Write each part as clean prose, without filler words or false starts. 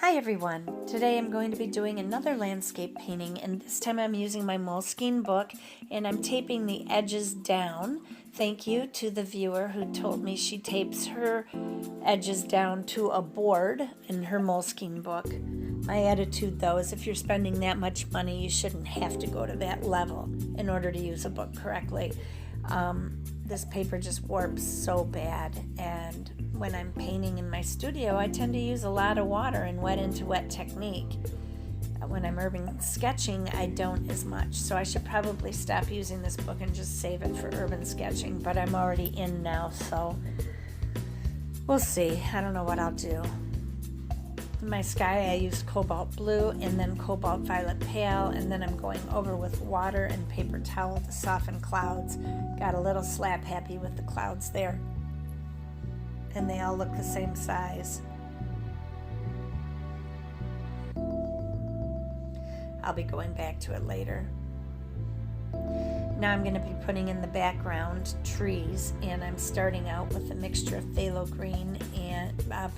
Hi everyone! Today I'm going to be doing another landscape painting, and this time I'm using my Moleskine book and I'm taping the edges down. Thank you to the viewer who told me she tapes her edges down to a board in her Moleskine book. My attitude though is if you're spending that much money, you shouldn't have to go to that level in order to use a book correctly. This paper just warps so bad, and when I'm painting in my studio, I tend to use a lot of water and wet into wet technique. When I'm urban sketching, I don't as much, so I should probably stop using this book and just save it for urban sketching, but I'm already in now, so we'll see. I don't know what I'll do. In my sky, I used cobalt blue and then cobalt violet pale, and then I'm going over with water and paper towel to soften clouds. Got a little slap happy with the clouds there. And they all look the same size. I'll be going back to it later. Now I'm going to be putting in the background trees, and I'm starting out with a mixture of phthalo green and by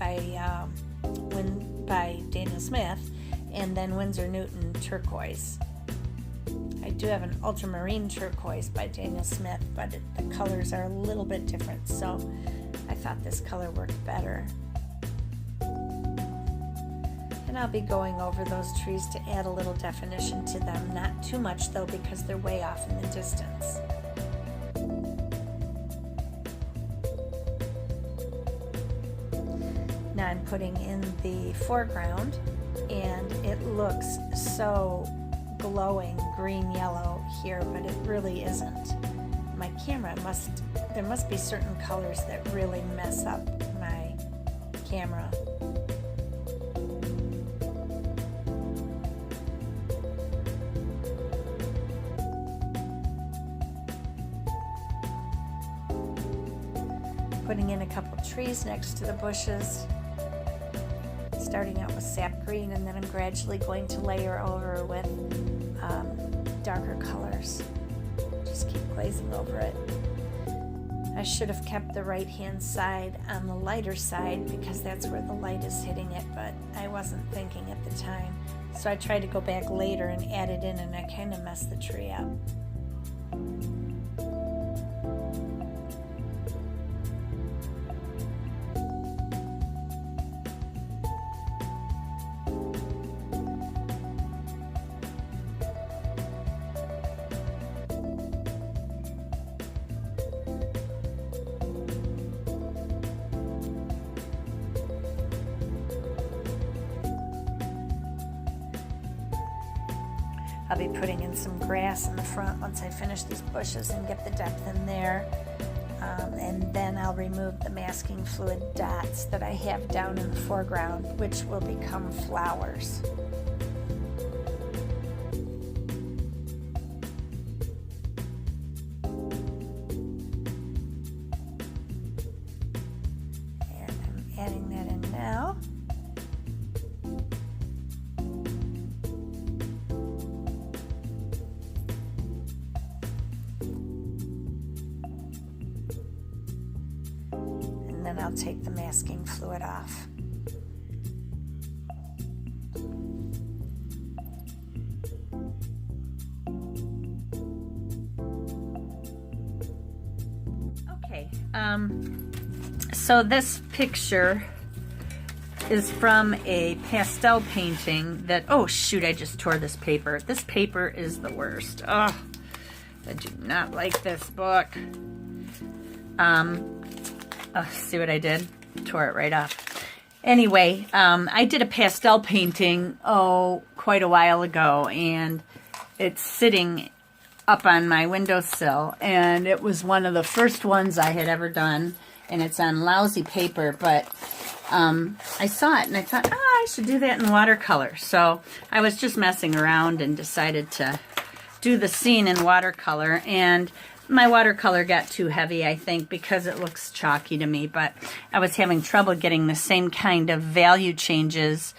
Daniel Smith, and then Winsor Newton turquoise. I do have an ultramarine turquoise by Daniel Smith, but the colors are a little bit different, so I thought this color worked better. And I'll be going over those trees to add a little definition to them, not too much though because they're way off in the distance. Now I'm putting in the foreground, and it looks so glowing green-yellow here, but it really isn't. My camera there must be certain colors that really mess up my camera. Putting in a couple trees next to the bushes, starting out with sap green, and then I'm gradually going to layer over with darker colors. Just keep glazing over it. I should have kept the right hand side on the lighter side because that's where the light is hitting it, but I wasn't thinking at the time. So I tried to go back later and add it in, and I kind of messed the tree up. I'll be putting in some grass in the front once I finish these bushes and get the depth in there. And then I'll remove the masking fluid dots that I have down in the foreground, which will become flowers. And I'm adding that in now. And I'll take the masking fluid off. Okay, so this picture is from a pastel painting that, oh shoot, I just tore this paper. This paper is the worst. Oh, I do not like this book. Oh, see what I did? Tore it right off. Anyway, I did a pastel painting, quite a while ago, and it's sitting up on my windowsill, and it was one of the first ones I had ever done, and it's on lousy paper, but I saw it, and I thought, I should do that in watercolor. So I was just messing around and decided to do the scene in watercolor, and my watercolor got too heavy, I think, because it looks chalky to me, but I was having trouble getting the same kind of value changes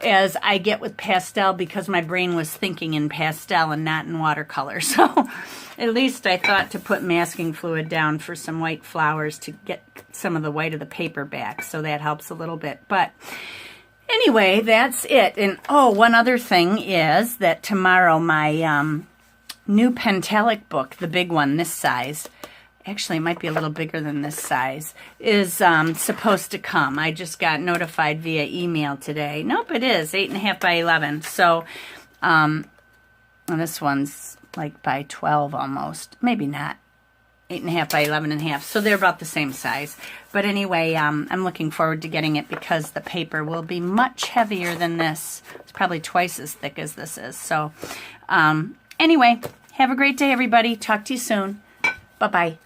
as I get with pastel because my brain was thinking in pastel and not in watercolor. So at least I thought to put masking fluid down for some white flowers to get some of the white of the paper back, so that helps a little bit. But Anyway, that's it. And oh, one other thing is that tomorrow my new Pentalic book, the big one, this size, actually it might be a little bigger than this size, is supposed to come. I just got notified via email today. Nope, it is 8.5 by 11. So and this one's like by 12 almost. Maybe not. 8.5 by 11.5. So they're about the same size. But anyway, I'm looking forward to getting it because the paper will be much heavier than this. It's probably twice as thick as this is. So anyway, have a great day, everybody. Talk to you soon. Bye-bye.